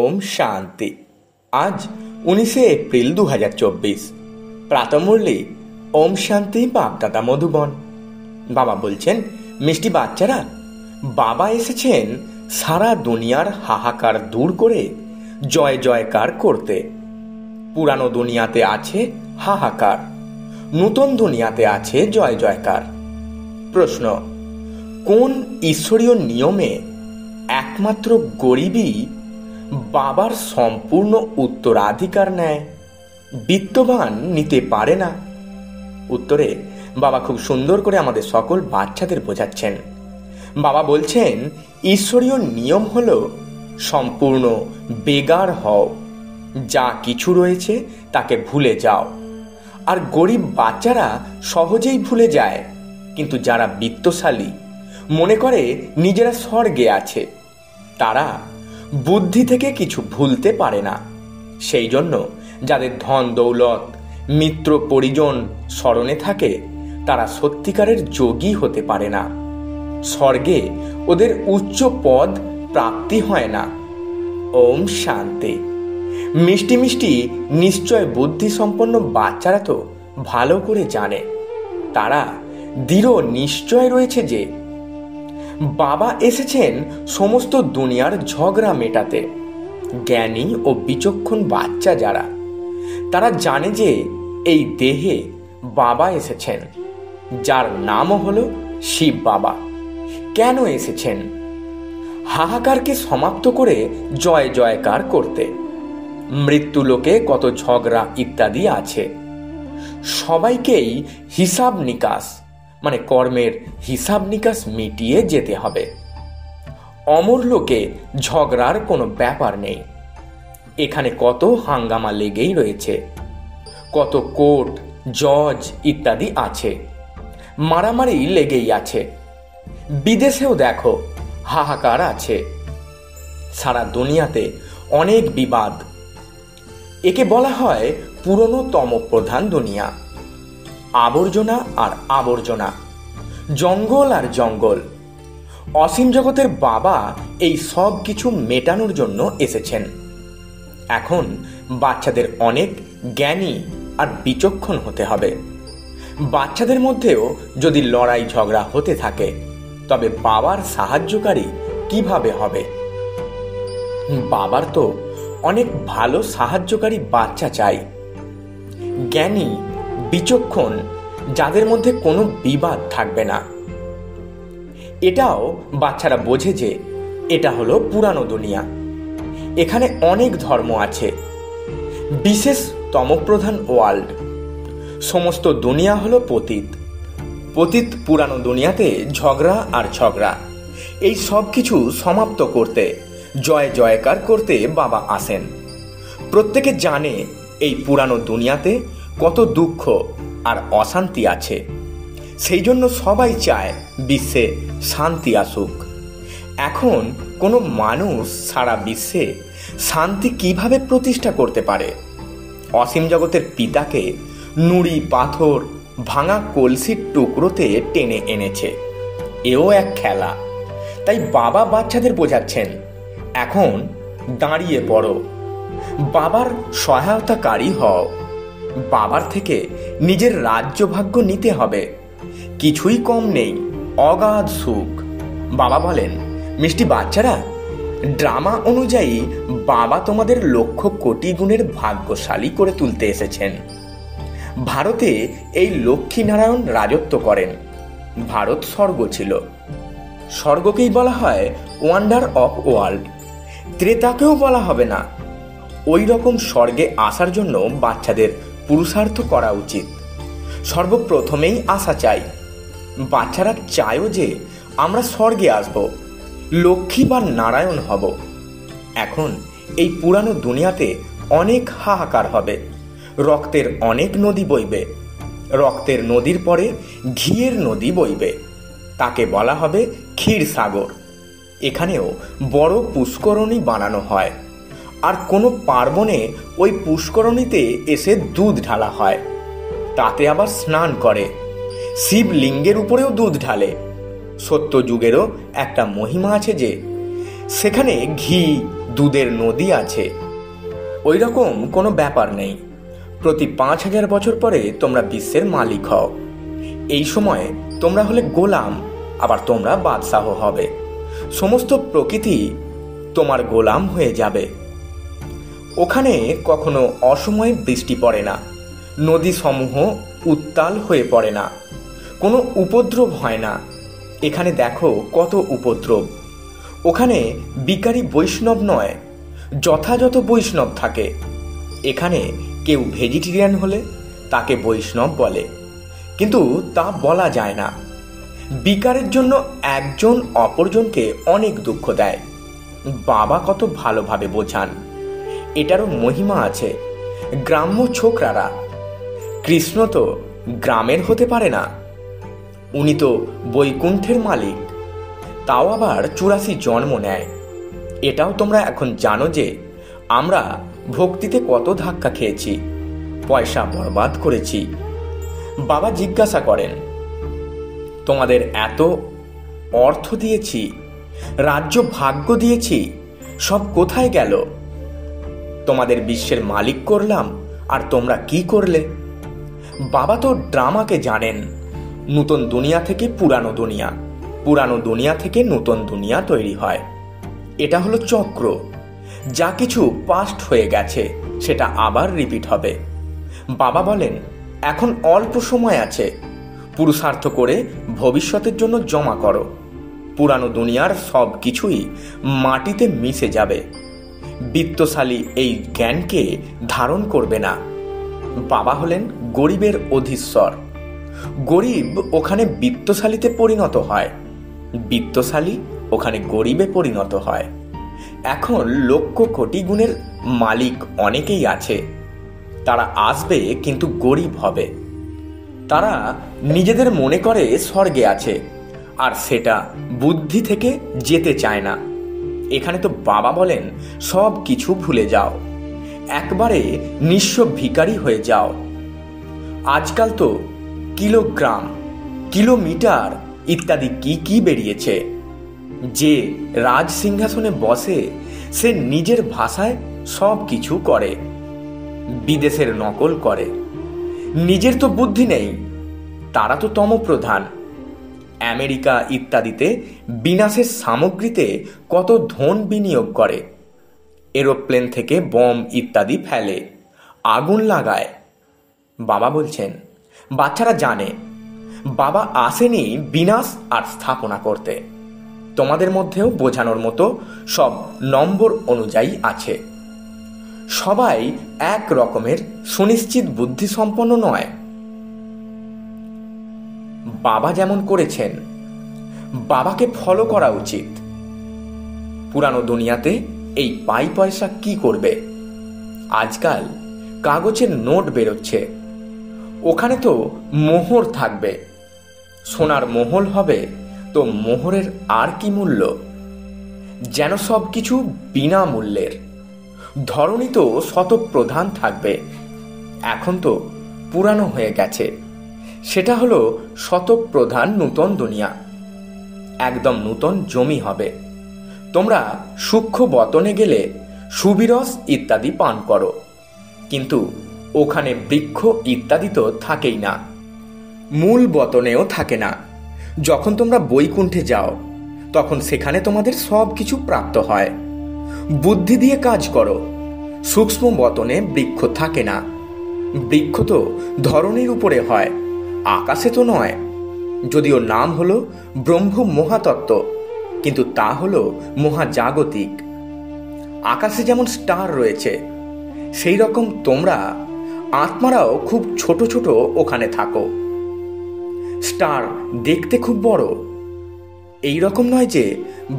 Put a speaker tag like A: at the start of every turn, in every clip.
A: ওম শান্তি। আজ 19 এপ্রিল 2024। প্রাতঃমূর্লি ওম শান্তি বাপদাদা মধুবন। বাবা বলছেন, মিষ্টি বাচ্চারা, বাবা এসেছেন সারা দুনিয়ার হাহাকার দূর করে জয় জয়কার করতে। পুরানো দুনিয়াতে আছে হাহাকার, নূতন দুনিয়াতে আছে জয় জয়কার। প্রশ্ন, কোন ঈশ্বরীয় নিয়মে একমাত্র গরিবই বাবার সম্পূর্ণ উত্তরাধিকার নেয়, বিত্তবান নিতে পারে না? উত্তরে বাবা খুব সুন্দর করে আমাদের সকল বাচ্চাদের বোঝাচ্ছেন। বাবা বলছেন, ঈশ্বরীয় নিয়ম হলো সম্পূর্ণ বেগার হও, যা কিছু রয়েছে তাকে ভুলে যাও। আর গরিব বাচ্চারা সহজেই ভুলে যায়, কিন্তু যারা বিত্তশালী মনে করে নিজেরা স্বর্গে আছে, তারা বুদ্ধি থেকে কিছু ভুলতে পারে না। সেই জন্য যাদের ধন দৌলত মিত্র পরিজন স্মরণে থাকে, তারা সত্যিকারের যোগী হতে পারে না। স্বর্গে ওদের উচ্চ পদ প্রাপ্তি হয় না। ওম শান্তি। মিষ্টি মিষ্টি নিশ্চয় বুদ্ধি সম্পন্ন বাচ্চারা তো ভালো করে জানে, তারা দৃঢ় নিশ্চয় রয়েছে যে বাবা এসেছেন সমস্ত দুনিয়ার ঝগড়া মেটাতে। জ্ঞানী ও বিচক্ষণ বাচ্চা যারা, তারা জানে যে এই দেহে বাবা এসেছেন, যার নামও হলো শিব বাবা। কেন এসেছেন? হাহাকারকে সমাপ্ত করে জয় জয়কার করতে। মৃত্যু লোকে কত ঝগড়া ইত্যাদি আছে, সবাইকেই হিসাব নিকাশ মানে কর্মের হিসাব নিকাশ মিটিয়ে যেতে হবে। অমর লোকে ঝগড়ার কোনো ব্যাপার নেই। এখানে কত হাঙ্গামা লেগেই রয়েছে, কত কোর্ট জজ ইত্যাদি আছে, মারামারি লেগেই আছে। বিদেশেও দেখো হাহাকার আছে। সারা দুনিয়াতে অনেক বিবাদ। একে বলা হয় পুরনো তমপ্রধান দুনিয়া। আবর্জনা আর আবর্জনা, জঙ্গল আর জঙ্গল। অসীম জগতের বাবা এই সব কিছু মেটানোর জন্য এসেছেন। এখন বাচ্চাদের অনেক জ্ঞানী আর বিচক্ষণ হতে হবে। বাচ্চাদের মধ্যেও যদি লড়াই ঝগড়া হতে থাকে, তবে বাবার সাহায্যকারী কিভাবে হবে? বাবার তো অনেক ভালো সাহায্যকারী বাচ্চা চাই, জ্ঞানী বিচক্ষণ, যাদের মধ্যে কোনো বিবাদ থাকবে না। এটাও বাচ্চারা বোঝে যে এটা হলো পুরানো দুনিয়া। এখানে অনেক ধর্ম আছে, বিশেষ তমপ্রধান ওয়ার্ল্ড। সমস্ত দুনিয়া হলো পতিত। পতিত পুরানো দুনিয়াতে ঝগড়া আর ঝগড়া, এই সব কিছু সমাপ্ত করতে, জয় জয়কার করতে বাবা আসেন। প্রত্যেকে জানে এই পুরানো দুনিয়াতে কত দুঃখ আর অশান্তি আছে। সেই জন্য সবাই চায় বিশ্বে শান্তি আসুক। এখন কোনো মানুষ সারা বিশ্বে শান্তি কিভাবে প্রতিষ্ঠা করতে পারে? অসীম জগতের পিতাকে নুড়ি পাথর ভাঙা কলসির টুকরোতে টেনে এনেছে। এও এক খেলা। তাই বাবা বাচ্চাদের বোঝাচ্ছেন, এখন দাঁড়িয়ে পড়ো, বাবার সহায়তাকারী হও। বাবার থেকে নিজের রাজ্যভাগ্য নিতে হবে। কিছুই কম নেই, অগাধ সুখ। বাবা বলেন, মিষ্টি বাচ্চারা, ড্রামা অনুযায়ী বাবা তোমাদের লক্ষ কোটি গুণের ভাগ্যশালী করে তুলতে এসেছেন। ভারতে এই লক্ষ্মীনারায়ণ রাজত্ব করেন। ভারত স্বর্গ ছিল। স্বর্গকেই বলা হয় ওয়ান্ডার অফ ওয়ার্ল্ড। ত্রেতাকেও বলা হবে না। ওই রকম স্বর্গে আসার জন্য বাচ্চাদের পুরুষার্থ করা উচিত। সর্বপ্রথমেই আশা চাই। বাচ্চারা চায়ও যে আমরা স্বর্গে আসব, লক্ষ্মী বা নারায়ণ হব। এখন এই পুরানো দুনিয়াতে অনেক হাহাকার হবে। রক্তের অনেক নদী বইবে। রক্তের নদীর পরে ঘিয়ের নদী বইবে। তাকে বলা হবে ক্ষীর সাগর। এখানেও বড় পুষ্করণী বানানো হয়। আর কোনো পার্বণে ওই পুষ্করণীতে এসে দুধ ঢালা হয়। তাতে আবার স্নান করে। শিবলিঙ্গের উপরেও দুধ ঢালে। সত্যযুগেরও একটা মহিমা আছে যে সেখানে ঘি দুধের নদী আছে। ওই রকম কোনো ব্যাপার নেই। প্রতি 5000 বছর পরে তোমরা বিশ্বের মালিক হও। এই সময় তোমরা হলে গোলাম, আবার তোমরা বাদশাহ হবে। সমস্ত প্রকৃতি তোমার গোলাম হয়ে যাবে। ওখানে কখনো অসময়ে বৃষ্টি পড়ে না, নদী সমূহ উত্তাল হয়ে পড়ে না, কোনো উপদ্রব হয় না। এখানে দেখো কত উপদ্রব। ওখানে বিকারী বৈষ্ণব নয়, যথাযথ বৈষ্ণব থাকে। এখানে কেউ ভেজিটেরিয়ান হলে তাকে বৈষ্ণব বলে, কিন্তু তা বলা যায় না। বিকারের জন্য একজন অপরজনকে অনেক দুঃখ দেয়। বাবা কত ভালোভাবে বোঝান। এটারও মহিমা আছে। গ্রাম্য ছোকরারা, কৃষ্ণ তো গ্রামের হতে পারে না, উনি তো বৈকুণ্ঠের মালিক, তাও আবার 84 জন্ম নেয়। এটাও তোমরা এখন জানো যে আমরা ভক্তিতে কত ধাক্কা খেয়েছি, পয়সা বরবাদ করেছি। বাবা জিজ্ঞাসা করেন, তোমাদের এত অর্থ দিয়েছি, রাজ্য ভাগ্য দিয়েছি, সব কোথায় গেল? তোমাদের বিশ্বের মালিক করলাম, আর তোমরা কি করলে? বাবা তো ড্রামাকে জানেন। নতুন দুনিয়া থেকে পুরানো দুনিয়া, পুরানো দুনিয়া থেকে নতুন দুনিয়া তৈরি হয়। এটা হলো চক্র। যা কিছু পাস্ট হয়ে গেছে সেটা আবার রিপিট হবে। বাবা বলেন, এখন অল্প সময় আছে, পুরুষার্থ করে ভবিষ্যতের জন্য জমা করো। পুরানো দুনিয়ার সব কিছুই মাটিতে মিশে যাবে। বিত্তশালী এই জ্ঞানকে ধারণ করবে না। বাবা হলেন গরিবের অধীশ্বর। গরিব ওখানে বিত্তশালীতে পরিণত হয়, বিত্তশালী ওখানে গরিবে পরিণত হয়। এখন লক্ষ কোটি গুণের মালিক অনেকেই আছে। তারা আসবে কিন্তু গরিব হবে। তারা নিজেদের মনে করে স্বর্গে আছে, আর সেটা বুদ্ধি থেকে যেতে চায় না। এখানে তো বাবা বলেন সব কিছু ভুলে যাও, একবারে নিঃস্ব ভিখারি হয়ে যাও। আজকাল তো কিলোগ্রাম, কিলোমিটার ইত্যাদি কি কি বেরিয়েছে। যে রাজ সিংহাসনে বসে সে নিজের ভাষায় সব কিছু করে, বিদেশের নকল করে। নিজের তো বুদ্ধি নেই, তারা তো তমপ্রধান। আমেরিকা ইত্যাদিতে বিনাশের সামগ্রীতে কত ধন বিনিয়োগ করে। এরোপ্লেন থেকে বম ইত্যাদি ফেলে, আগুন লাগায়। বাবা বলছেন, বাচ্চারা জানে বাবা আসেনি বিনাশ আর স্থাপনা করতে। তোমাদের মধ্যেও বোঝানোর মতো সব নম্বর অনুযায়ী আছে। সবাই এক রকমের সুনিশ্চিত বুদ্ধি সম্পন্ন নয়। বাবা যেমন করেছেন, বাবাকে ফলো করা উচিত। পুরানো দুনিয়াতে এই পাই পয়সা কি করবে? আজকাল কাগজের নোট বেরোচ্ছে, ওখানে তো মোহর থাকবে। সোনার মহল হবে তো মোহরের আর কি মূল্য? যেন সব কিছু বিনামূল্যের। ধরনী তো শতপ্রধান থাকবে। এখন তো পুরানো হয়ে গেছে, সেটা হলো শতপ্রধান নূতন দুনিয়া। একদম নূতন জমি হবে। তোমরা সূক্ষ্ম বতনে গেলে সুবিরস ইত্যাদি পান করো, কিন্তু ওখানে বৃক্ষ ইত্যাদি তো থাকেই না, মূল বতনেও থাকে না। যখন তোমরা বৈকুণ্ঠে যাও তখন সেখানে তোমাদের সব কিছু প্রাপ্ত হয়। বুদ্ধি দিয়ে কাজ করো। সূক্ষ্ম বতনে বৃক্ষ থাকে না। বৃক্ষ তো ধরণীর উপরে হয়, আকাশে তো নয়। যদিও নাম হলো ব্রহ্ম মহাতত্ত্ব, কিন্তু তা হলো মহাজাগতিক। আকাশে যেমন স্টার রয়েছে, সেই রকম তোমরা আত্মারাও খুব ছোট ছোট ওখানে থাকো। স্টার দেখতে খুব বড়, এই রকম নয় যে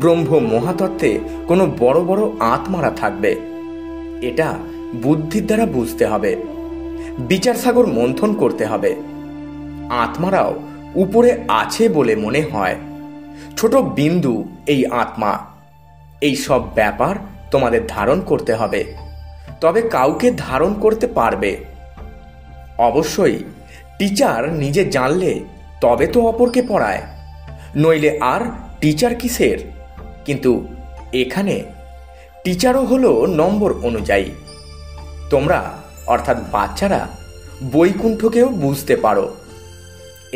A: ব্রহ্ম মহাতত্ত্বে কোনো বড় বড় আত্মারা থাকবে। এটা বুদ্ধির দ্বারা বুঝতে হবে, বিচার সাগর মন্থন করতে হবে। আত্মারাও উপরে আছে বলে মনে হয়, ছোট বিন্দু এই আত্মা। এই সব ব্যাপার তোমাদের ধারণ করতে হবে, তবে কাউকে ধারণ করতে পারবে। অবশ্যই টিচার নিজে জানলে তবে তো অপরকে পড়ায়, নইলে আর টিচার কিসের? কিন্তু এখানে টিচারও হলো নম্বর অনুযায়ী। তোমরা অর্থাৎ বাচ্চারা বৈকুণ্ঠকেও বুঝতে পারো।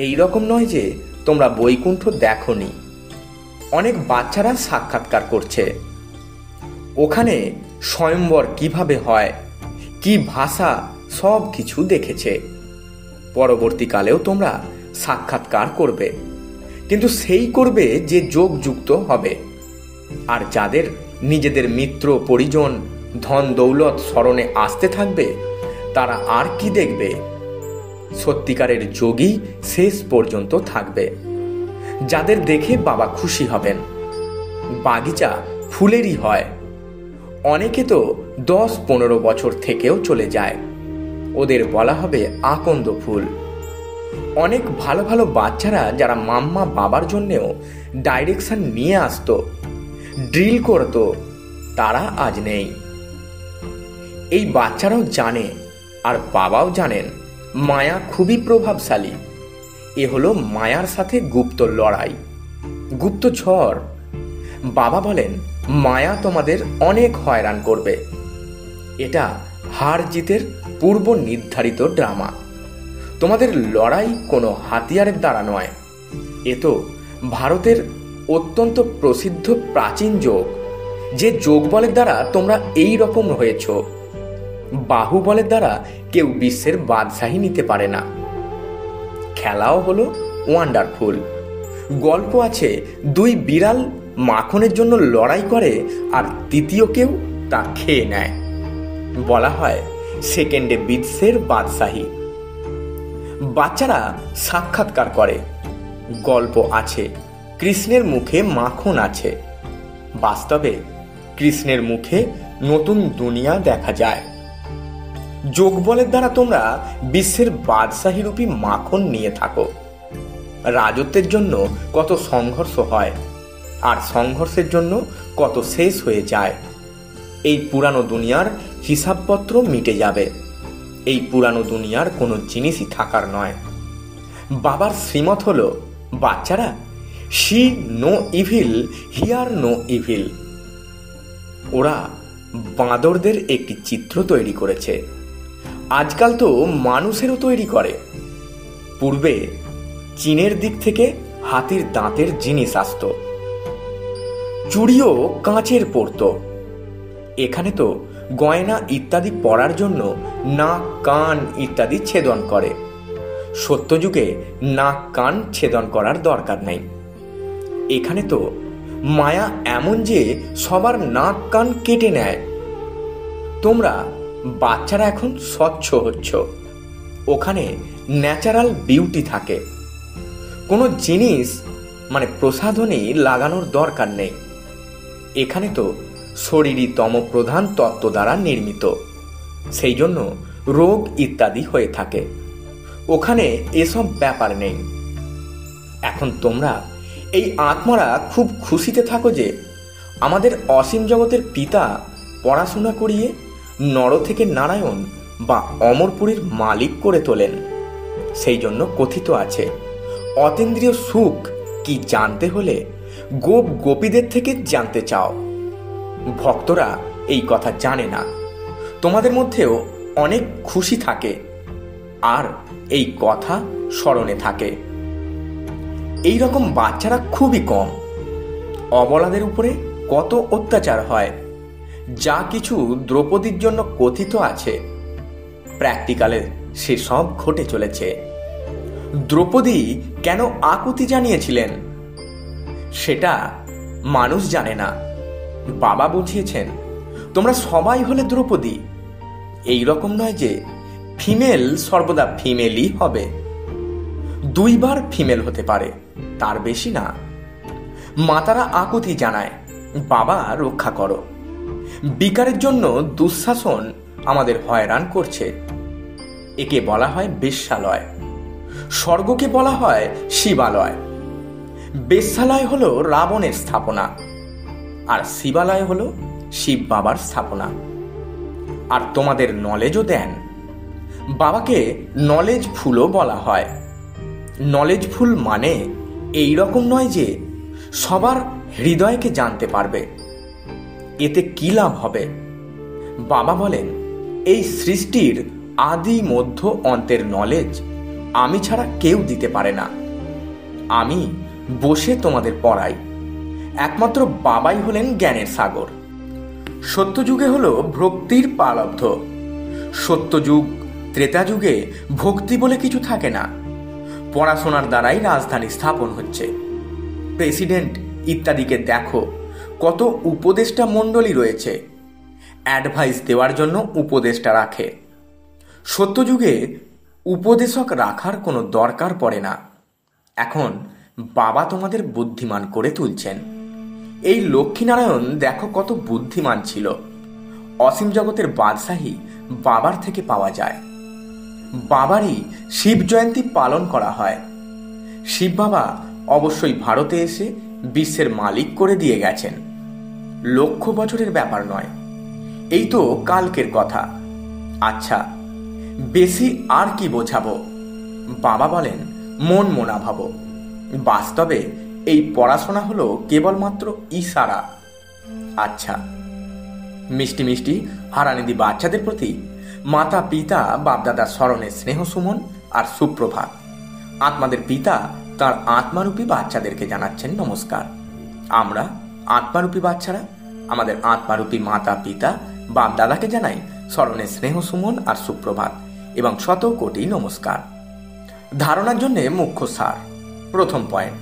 A: এই রকম নয় যে তোমরা বৈকুণ্ঠ দেখোনি। অনেক বাচ্চারা সাক্ষাৎকার করছে, ওখানে স্বয়ম্বর কিভাবে হয়, কি ভাষা, সব কিছু দেখেছে। পরবর্তীকালেও তোমরা সাক্ষাৎকার করবে, কিন্তু সেই করবে যে যোগযুক্ত হবে। আর যাদের নিজেদের মিত্র পরিজন ধন দৌলত স্মরণে আসতে থাকবে, তারা আর কি দেখবে? সত্যিকারের যোগী শেষ পর্যন্ত থাকবে, যাদের দেখে বাবা খুশি হবেন। বাগিচা ফুলেরই হয়। অনেকে তো 10-15 বছর থেকেও চলে যায়, ওদের বলা হবে আকন্দ ফুল। অনেক ভালো ভালো বাচ্চারা যারা মাম্মা বাবার জন্যেও ডাইরেকশন নিয়ে আসতো, ড্রিল করতো, তারা আজ নেই। এই বাচ্চারাও জানে, আর বাবাও জানেন, মায়া খুবই প্রভাবশালী। এ হলো মায়ার সাথে গুপ্ত লড়াই, গুপ্ত ঝড়। বাবা বলেন মায়া তোমাদের অনেক হয়রান করবে। এটা হার জিতের পূর্ব নির্ধারিত ড্রামা। তোমাদের লড়াই কোনো হাতিয়ারের দ্বারা নয়। এ তো ভারতের অত্যন্ত প্রসিদ্ধ প্রাচীন যোগ, যে যোগ বলের দ্বারা তোমরা এই রকম হয়েছ। বাহুবলের দ্বারা কেউ বিশ্বের বাদশাহী নিতে পারে না। খেলাও হলো ওয়ান্ডারফুল। গল্প আছে, 2 বিড়াল মাখনের জন্য লড়াই করে, আর তৃতীয় কেউ তা খেয়ে নেয়। বলা হয় সেকেন্ডে বিশ্বের বাদশাহী। বাচ্চারা সাক্ষাৎকার করে, গল্প আছে, কৃষ্ণের মুখে মাখন আছে। বাস্তবে কৃষ্ণের মুখে নতুন দুনিয়া দেখা যায়। যোগ বলের দ্বারা তোমরা বিশ্বের বাদশাহী রূপী মাখন নিয়ে থাকো। রাজত্বের জন্য কত সংঘর্ষ হয়, আর সংঘর্ষের জন্য কত শেষ হয়ে যায়। এই পুরানো দুনিয়ার হিসাবপত্র মিটে যাবে। এই পুরানো দুনিয়ার কোনো জিনিসই থাকার নয়। বাবার শ্রীমত হলো, বাচ্চারা, see no evil, hear no evil. ওরা বাঁদরদের একটি চিত্র তৈরি করেছে। আজকাল তো মানুষেরও তৈরি করে। পূর্বে চীনের দিক থেকে হাতির দাঁতের জিনিস আসতো, চুড়িও কাঁচের পড়তো। এখানে তো গয়না ইত্যাদি পরার জন্য নাক কান ইত্যাদি ছেদন করে। সত্যযুগে নাক কান ছেদন করার দরকার নেই। এখানে তো মায়া এমন যে সবার নাক কান কেটে নেয়। তোমরা বাচ্চারা এখন স্বচ্ছ হচ্ছ। ওখানে ন্যাচারাল বিউটি থাকে। কোনো জিনিস মানে প্রসাধনী লাগানোর দরকার নেই। এখানে তো শরীরই তমপ্রধান তত্ত্ব দ্বারা নির্মিত, সেই জন্য রোগ ইত্যাদি হয়ে থাকে। ওখানে এসব ব্যাপার নেই। এখন তোমরা এই আত্মারা খুব খুশিতে থাকো যে আমাদের অসীম জগতের পিতা পড়াশোনা করিয়ে নর থেকে নারায়ণ বা অমরপুরীর মালিক করে তোলেন। সেই জন্য কথিত আছে, অতীন্দ্রিয় সুখ কি জানতে হলে গোপ গোপীদের থেকে জানতে চাও। ভক্তরা এই কথা জানে না। তোমাদের মধ্যেও অনেক খুশি থাকে, আর এই কথা স্মরণে থাকে। এই রকম বাচ্চারা খুবই কম। অবলাদের উপরে কত অত্যাচার হয়, যা কিছু দ্রৌপদীর জন্য কথিত আছে, প্র্যাকটিক্যালে সেসব ঘটে চলেছে। দ্রৌপদী কেন আকুতি জানিয়েছিলেন সেটা মানুষ জানে না। বাবা বুঝিয়েছেন, তোমরা সবাই হলে দ্রৌপদী। এই রকম নয় যে ফিমেল সর্বদা ফিমেলই হবে। 2 বার ফিমেল হতে পারে, তার বেশি না। মাতারা আকুতি জানায়, বাবা রক্ষা করো। বিকারের জন্য দুঃশাসন আমাদের হয়রান করছে। একে বলা হয় বেশ্যালয়। স্বর্গকে বলা হয় শিবালয়। বেশ্যালয় হলো রাবণের স্থাপনা, আর শিবালয় হলো শিব বাবার স্থাপনা। আর তোমাদের নলেজও দেন। বাবাকে নলেজ ফুলও বলা হয়। নলেজ ফুল মানে এই রকম নয় যে সবার হৃদয়কে জানতে পারবে। এতে কি লাভ হবে? বাবা বলেন, এই সৃষ্টির আদি মধ্য অন্তের নলেজ আমি ছাড়া কেউ দিতে পারে না। আমি বসে তোমাদের পড়াই। একমাত্র বাবাই হলেন জ্ঞানের সাগর। সত্যযুগে হলো ভক্তির প্রারব্ধ। সত্যযুগ ত্রেতা যুগে ভক্তি বলে কিছু থাকে না। পড়াশোনার দ্বারাই রাজধানী স্থাপন হচ্ছে। প্রেসিডেন্ট ইত্যাদিকে দেখো, কত উপদেষ্টা মণ্ডলী রয়েছে। অ্যাডভাইস দেওয়ার জন্য উপদেষ্টা রাখে। সত্যযুগে উপদেশক রাখার কোনো দরকার পড়ে না। এখন বাবা তোমাদের বুদ্ধিমান করে তুলছেন। এই লক্ষ্মীনারায়ণ দেখো কত বুদ্ধিমান ছিল। অসীম জগতের বাদশাহী বাবার থেকে পাওয়া যায়। বাবারই শিব জয়ন্তী পালন করা হয়। শিব বাবা অবশ্যই ভারতে এসে বিশ্বের মালিক করে দিয়ে গেছেন। লক্ষ বছরের ব্যাপার নয়, এই তো কালকের কথা। আচ্ছা, বেশি আর কি বোঝাবো? বাবা বলেন, মন মোনা ভাবো। বাস্তবে এই পড়াশোনা হলো কেবলমাত্র ইশারা। আচ্ছা, মিষ্টি মিষ্টি হারানিধি বাচ্চাদের প্রতি মাতা পিতা বাপদাদার স্মরণে স্নেহ সুমন আর সুপ্রভাত। আত্মাদের পিতা তার আত্মারূপী বাচ্চাদেরকে জানাচ্ছেন নমস্কার। আমরা আত্মারূপী বাচ্চারা আমাদের আত্মারূপী মাতা পিতা বাপদাদাকে জানাই স্মরণে স্নেহ সুমন আর সুপ্রভাত এবং শত কোটি নমস্কার। ধারণার জন্য মুখ্য সার। প্রথম পয়েন্ট,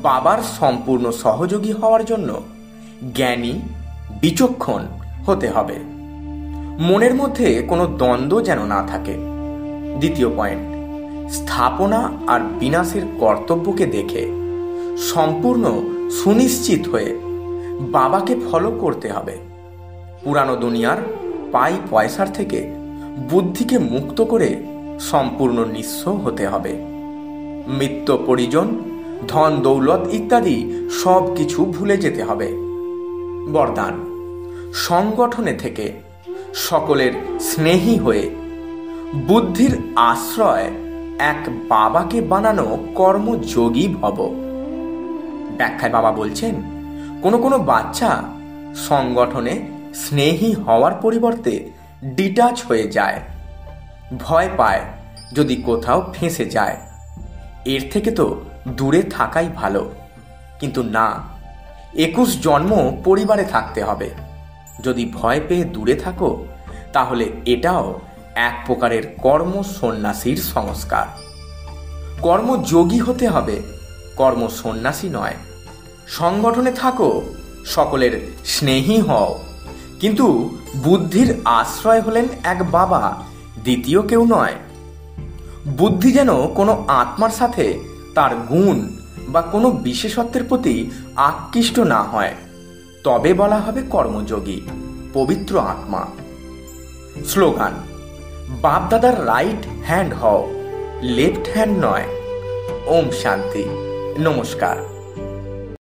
A: বাবার সম্পূর্ণ সহযোগী হওয়ার জন্য জ্ঞানী বিচক্ষণ হতে হবে। মনের মধ্যে কোনো দ্বন্দ্ব যেন না থাকে। দ্বিতীয় পয়েন্ট, স্থাপনা আর বিনাশের কর্তব্যকে দেখে সম্পূর্ণ সুনিশ্চিত হয়ে বাবাকে ফলো করতে হবে। পুরানো দুনিয়ার পাই পয়সার থেকে বুদ্ধিকে মুক্ত করে সম্পূর্ণ নিঃস্ব হতে হবে। মিত্র পরিজন ধন দৌলত ইত্যাদি সব কিছু ভুলে যেতে হবে। বরদান, সংগঠনে থেকে সকলের স্নেহী হয়ে বুদ্ধির আশ্রয় এক বাবাকে বানানো কর্মযোগী ভব। ব্যাখ্যায় বাবা বলছেন, কোনো কোনো বাচ্চা সংগঠনে স্নেহী হওয়ার পরিবর্তে ডিটাচ হয়ে যায়, ভয় পায় যদি কোথাও ফেঁসে যায়। এর থেকে তো দূরে থাকাই ভালো। কিন্তু না, 21 জন্ম পরিবারে থাকতে হবে। যদি ভয় পেয়ে দূরে থাকো তাহলে এটাও এক প্রকারের কর্ম সন্ন্যাসীর সংস্কার। কর্মযোগী হতে হবে, কর্ম সন্ন্যাসী নয়। সংগঠনে থাকো, সকলের স্নেহী হও, কিন্তু বুদ্ধির আশ্রয় হলেন এক বাবা, দ্বিতীয় কেউ নয়। বুদ্ধি যেন কোনো আত্মার সাথে তার গুণ বা কোনো বিশেষত্বের প্রতি আকৃষ্ট না হয়, তবে বলা হবে কর্মযোগী, পবিত্র আত্মা। স্লোগান, বাপদাদার রাইট হ্যান্ড হও, লেফট হ্যান্ড নয়। ওম শান্তি, নমস্কার।